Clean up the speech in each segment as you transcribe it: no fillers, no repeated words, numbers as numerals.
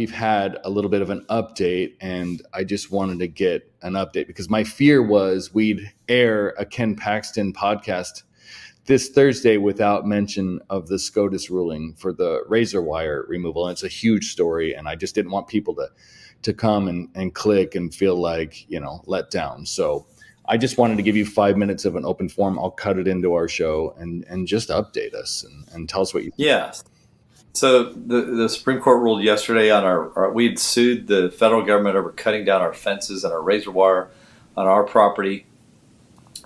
we've had a little bit of an update, and I just wanted to get an update because my fear was we'd air a Ken Paxton podcast this Thursday without mention of the SCOTUS ruling for the razor wire removal. And it's a huge story, and I just didn't want people to come and click and feel like, let down. So I just wanted to give you 5 minutes of an open forum. I'll cut it into our show and just update us and tell us what you think. Yeah. So the Supreme Court ruled yesterday on we'd sued the federal government over cutting down our fences and our razor wire on our property,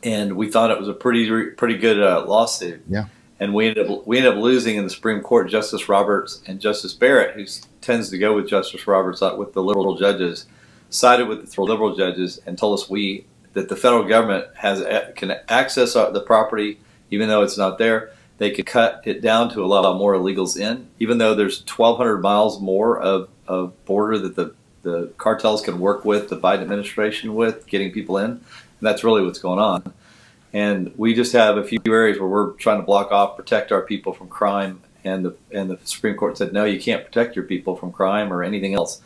and we thought it was a pretty good lawsuit. Yeah. And we ended up losing in the Supreme Court. Justice Roberts and Justice Barrett, who tends to go with Justice Roberts with the liberal judges, sided with the liberal judges and told us that the federal government can access the property even though it's not there. They could cut it down to allow more illegals in, even though there's 1,200 miles more of border that the cartels can work with the Biden administration with getting people in. And that's really what's going on. And we just have a few areas where we're trying to block off, protect our people from crime. And the Supreme Court said, no, you can't protect your people from crime or anything else.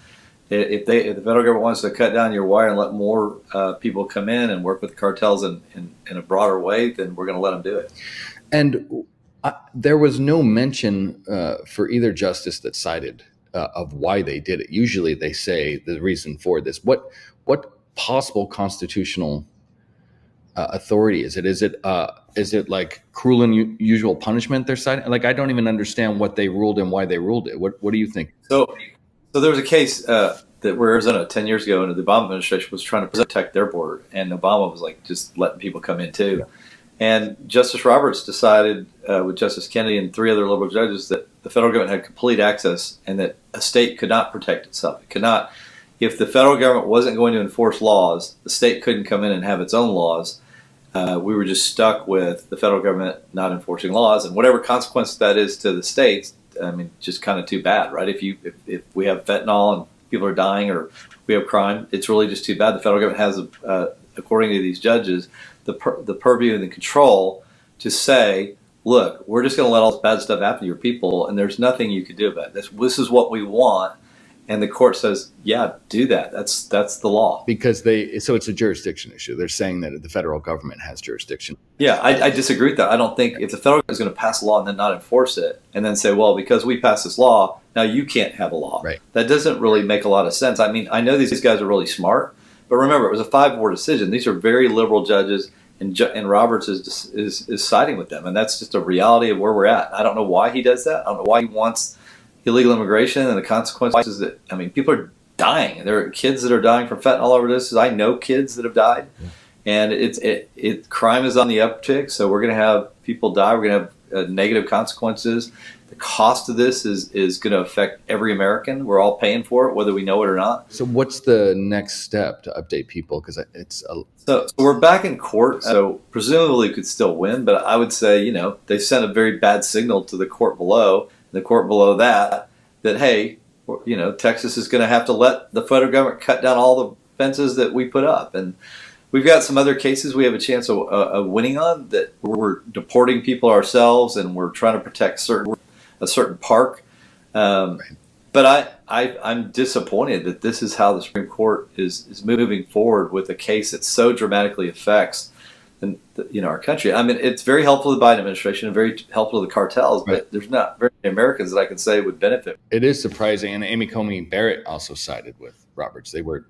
If the federal government wants to cut down your wire and let more people come in and work with the cartels in a broader way, then we're going to let them do it. And there was no mention for either justice that cited of why they did it. Usually they say the reason for this. What possible constitutional authority is it? Is it like cruel and unusual punishment they're citing? Like, I don't even understand what they ruled and why they ruled it. What do you think? So there was a case that where Arizona 10 years ago, and the Obama administration was trying to protect their border, and Obama was like just letting people come in too. Yeah. And Justice Roberts decided with Justice Kennedy and 3 other liberal judges that the federal government had complete access and that a state could not protect itself. It could not. If the federal government wasn't going to enforce laws, the state couldn't come in and have its own laws. We were just stuck with the federal government not enforcing laws, and whatever consequence that is to the states, I mean, just kind of too bad, right? If we have fentanyl and people are dying, or we have crime, it's really just too bad. The federal government has, according to these judges, the purview and the control to say, look, we're just going to let all this bad stuff happen to your people, and there's nothing you can do about it. This is what we want. And the court says, yeah, do that. That's the law. Because so it's a jurisdiction issue. They're saying that the federal government has jurisdiction. Yeah, I disagree with that. I don't think if the federal government is going to pass a law and then not enforce it, and then say, well, because we passed this law, now you can't have a law. Right. That doesn't really make a lot of sense. I mean, I know these guys are really smart, but remember, it was a 5-4 decision. These are very liberal judges, and Roberts is siding with them, and that's just a reality of where we're at. I don't know why he does that. I don't know why he wants illegal immigration and the consequences that, I mean, people are dying. There are kids that are dying from fentanyl overdoses. I know kids that have died, and crime is on the uptick. So we're going to have people die. We're going to have negative consequences. The cost of this is going to affect every American. We're all paying for it, whether we know it or not. So what's the next step to update people? Because so we're back in court. So presumably we could still win, but I would say, they sent a very bad signal to the court below. The court below that hey, Texas is going to have to let the federal government cut down all the fences that we put up. And we've got some other cases we have a chance of winning on, that we're deporting people ourselves, and we're trying to protect a certain park. Right. But I'm disappointed that this is how the Supreme Court is moving forward with a case that so dramatically affects our country. I mean, it's very helpful to the Biden administration and very helpful to the cartels, right. But there's not very many Americans that I can say would benefit. It is surprising, and Amy Coney Barrett also sided with Roberts. They were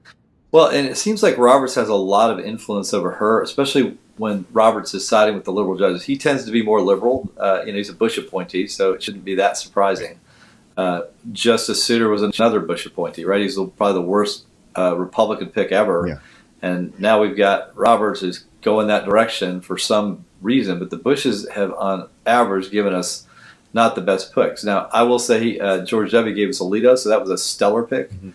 well, and it seems like Roberts has a lot of influence over her, especially when Roberts is siding with the liberal judges. He tends to be more liberal. He's a Bush appointee, so it shouldn't be that surprising. Justice Souter was another Bush appointee, right? He's probably the worst Republican pick ever. Yeah. And now we've got Roberts who's going that direction for some reason, but the Bushes have on average given us not the best picks. Now, I will say George W. gave us Alito, so that was a stellar pick. Mm-hmm.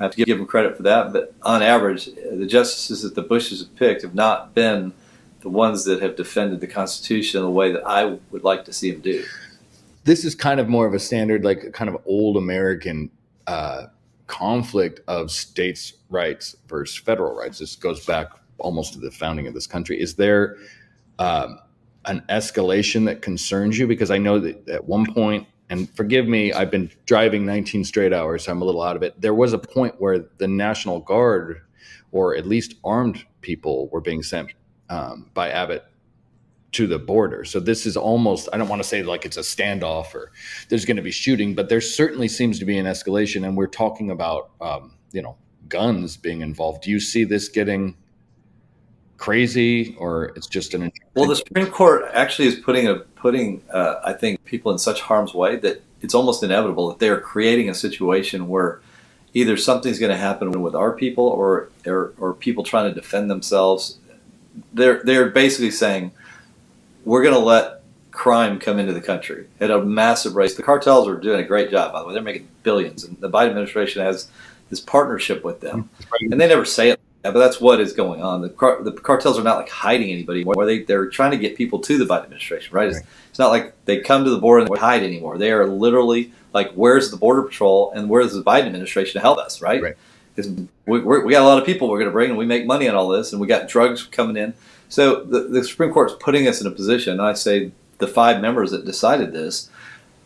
I have to give him credit for that, but on average, the justices that the Bushes have picked have not been the ones that have defended the Constitution in the way that I would like to see them do. This is kind of more of a standard, like kind of old American conflict of states' rights versus federal rights. This goes back almost to the founding of this country. Is there an escalation that concerns you? Because I know that at one point and forgive me, I've been driving 19 straight hours, so I'm a little out of it. There was a point where the National Guard, or at least armed people, were being sent by Abbott to the border. So this is almost, I don't want to say like it's a standoff or there's going to be shooting, but there certainly seems to be an escalation. And we're talking about, guns being involved. Do you see this getting crazy, or it's just an... Well, the Supreme Court actually is putting I think, people in such harm's way that it's almost inevitable that they are creating a situation where either something's going to happen with our people or people trying to defend themselves. They're basically saying, we're going to let crime come into the country at a massive rate. The cartels are doing a great job, by the way. They're making billions, and the Biden administration has this partnership with them. And they never say it, but that's what is going on. The cartels are not like hiding anybody anymore. They're trying to get people to the Biden administration, right? It's not like they come to the border and they hide anymore. They are literally like, where's the Border Patrol and where's the Biden administration to help us, right? We got a lot of people we're going to bring, and we make money on all this, and we got drugs coming in. So the Supreme Court's putting us in a position, and I say the 5 members that decided this,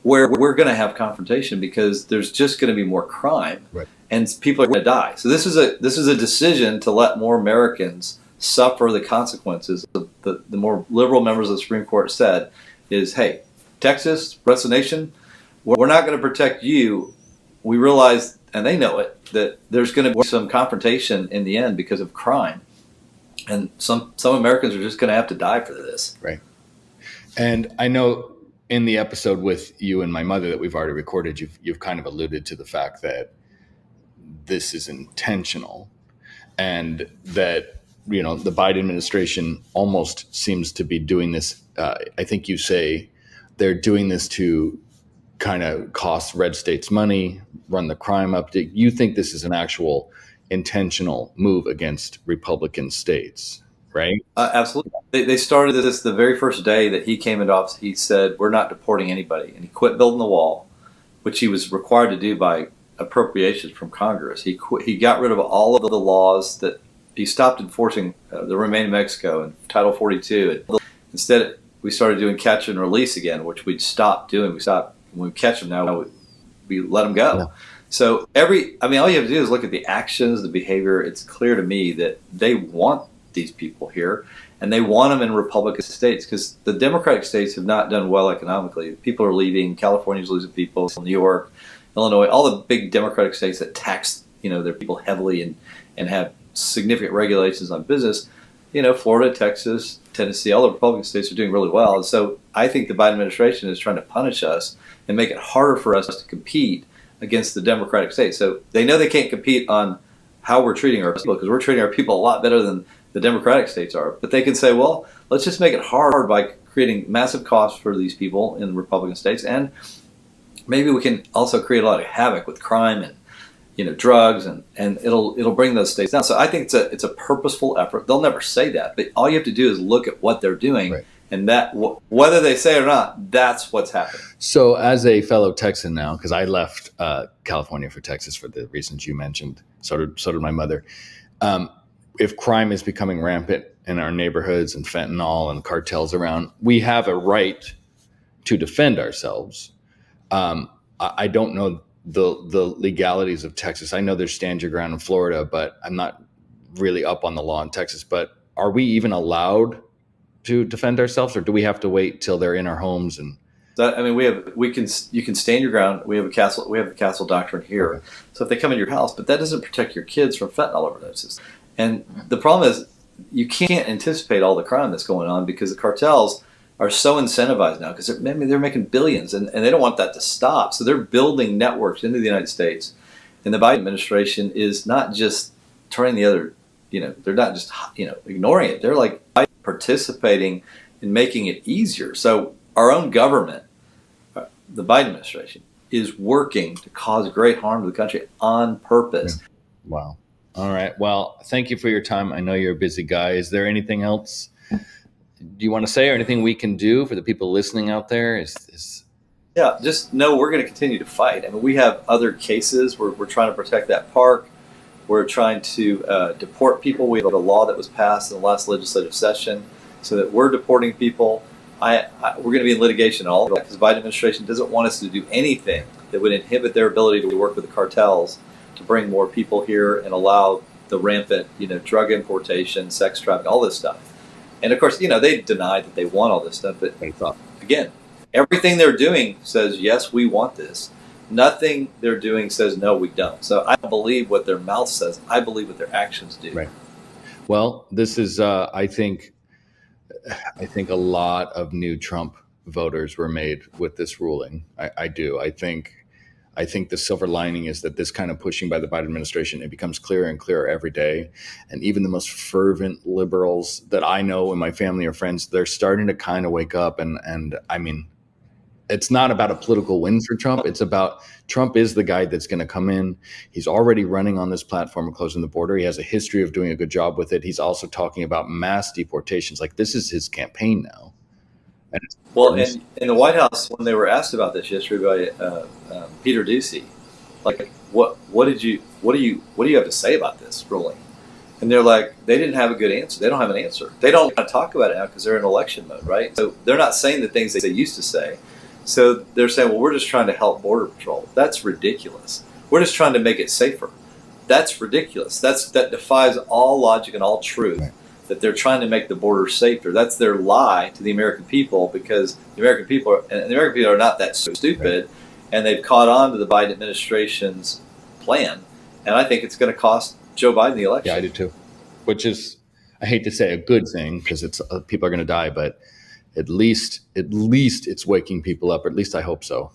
where we're going to have confrontation because there's just going to be more crime, and people are going to die. So this is a decision to let more Americans suffer the consequences. The more liberal members of the Supreme Court said is, hey, Texas, rest of the nation, we're not going to protect you. We realize, and they know it, that there's going to be some confrontation in the end because of crime. And some Americans are just going to have to die for this. Right. And I know in the episode with you and my mother that we've already recorded, you've kind of alluded to the fact that this is intentional, and that, the Biden administration almost seems to be doing this. I think you say they're doing this to kind of cost red states money, run the crime up. Do you think this is an actual intentional move against Republican states, right? Absolutely. They started this the very first day that he came into office. He said, we're not deporting anybody. And he quit building the wall, which he was required to do by appropriations from Congress. He got rid of all of the laws that he stopped enforcing, the Remain in Mexico and Title 42. And instead, we started doing catch and release again, which we'd stopped doing. When we catch them now, we let them go. Yeah. So all you have to do is look at the actions, the behavior. It's clear to me that they want these people here, and they want them in Republican states, because the Democratic states have not done well economically. People are leaving. California's losing people. New York, Illinois, all the big Democratic states that tax their people heavily and have significant regulations on business. Florida, Texas, Tennessee, all the Republican states are doing really well. And so I think the Biden administration is trying to punish us and make it harder for us to compete against the Democratic states. So they know they can't compete on how we're treating our people, because we're treating our people a lot better than the Democratic states are. But they can say, well, let's just make it hard by creating massive costs for these people in the Republican states, and maybe we can also create a lot of havoc with crime and drugs, and it'll bring those states down. So I think it's a purposeful effort. They'll never say that, but all you have to do is look at what they're doing. Right. And that, whether they say it or not, that's what's happening. So as a fellow Texan now, because I left California for Texas for the reasons you mentioned, so did my mother. If crime is becoming rampant in our neighborhoods and fentanyl and cartels around, we have a right to defend ourselves. I don't know the legalities of Texas. I know there's stand your ground in Florida, but I'm not really up on the law in Texas. But are we even allowed to defend ourselves, or do we have to wait till they're in our homes? And you can stand your ground. We have the castle doctrine here. Okay. So if they come in your house, but that doesn't protect your kids from fentanyl overdoses. And the problem is you can't anticipate all the crime that's going on, because the cartels are so incentivized now, because they're making billions, and they don't want that to stop. So they're building networks into the United States. And the Biden administration is not just turning the other, they're not just, ignoring it. They're like participating in making it easier. So our own government, the Biden administration, is working to cause great harm to the country on purpose. Yeah. Wow. All right. Well, thank you for your time. I know you're a busy guy. Is there anything else do you want to say, or anything we can do for the people listening out there? Yeah, just know we're going to continue to fight. We have other cases. We're trying to protect that park. We're trying to deport people. We have a law that was passed in the last legislative session so that we're deporting people. we're going to be in litigation and all of that because the Biden administration doesn't want us to do anything that would inhibit their ability to work with the cartels to bring more people here and allow the rampant, drug importation, sex trafficking, all this stuff. And of course, they denied that they want all this stuff. But again, everything they're doing says, yes, we want this. Nothing they're doing says, no, we don't. So I don't believe what their mouth says. I believe what their actions do. Right. Well, this is, I think a lot of new Trump voters were made with this ruling. I do. I think the silver lining is that this kind of pushing by the Biden administration, it becomes clearer and clearer every day. And even the most fervent liberals that I know in my family or friends, they're starting to kind of wake up. And I mean, it's not about a political win for Trump. It's about Trump is the guy that's going to come in. He's already running on this platform of closing the border. He has a history of doing a good job with it. He's also talking about mass deportations. Like, this is his campaign now. Well, and in the White House, when they were asked about this yesterday by Peter Doocy, like, what do you have to say about this ruling? And they're like, they didn't have a good answer. They don't have an answer. They don't want to talk about it now because they're in election mode, right? So they're not saying the things they used to say. So they're saying, well, we're just trying to help Border Patrol. That's ridiculous. We're just trying to make it safer. That's ridiculous. That defies all logic and all truth. Right. That they're trying to make the border safer. That's their lie to the American people, because the American people are not that stupid, right. And they've caught on to the Biden administration's plan. And I think it's going to cost Joe Biden the election. Yeah, I do too. Which is, I hate to say, a good thing, because it's people are going to die, but at least it's waking people up. Or at least I hope so.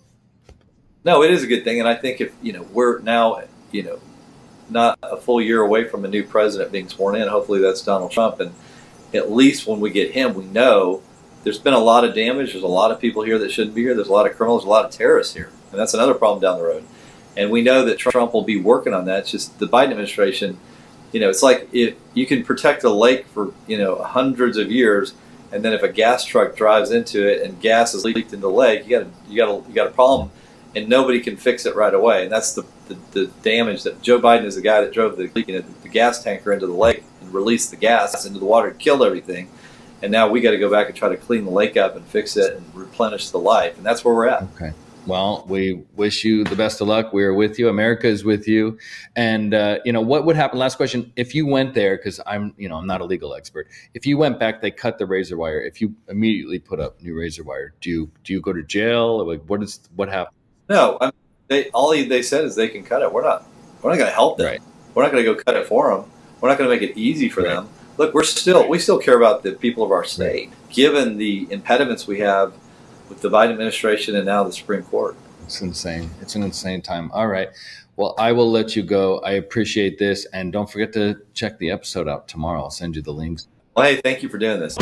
No, it is a good thing, and I think if we're now not a full year away from a new president being sworn in. Hopefully that's Donald Trump. And at least when we get him, we know there's been a lot of damage. There's a lot of people here that shouldn't be here. There's a lot of criminals, a lot of terrorists here. And that's another problem down the road. And we know that Trump will be working on that. It's just the Biden administration, it's like if you can protect a lake for, hundreds of years, and then if a gas truck drives into it and gas is leaked into the lake, you got a problem. And nobody can fix it right away. And that's the damage that Joe Biden is the guy that drove the gas tanker into the lake and released the gas into the water and killed everything. And now we got to go back and try to clean the lake up and fix it and replenish the life. And that's where we're at. Okay. Well, we wish you the best of luck. We are with you. America is with you. And, what would happen? Last question. If you went there, because I'm not a legal expert. If you went back, they cut the razor wire. If you immediately put up new razor wire, do you go to jail? Like, what happened? No, all they said is they can cut it. We're not going to help them. Right. We're not going to go cut it for them. We're not going to make it easy for them. Look, we still care about the people of our state, given the impediments we have with the Biden administration and now the Supreme Court. It's insane. It's an insane time. All right. Well, I will let you go. I appreciate this. And don't forget to check the episode out tomorrow. I'll send you the links. Well, hey, thank you for doing this.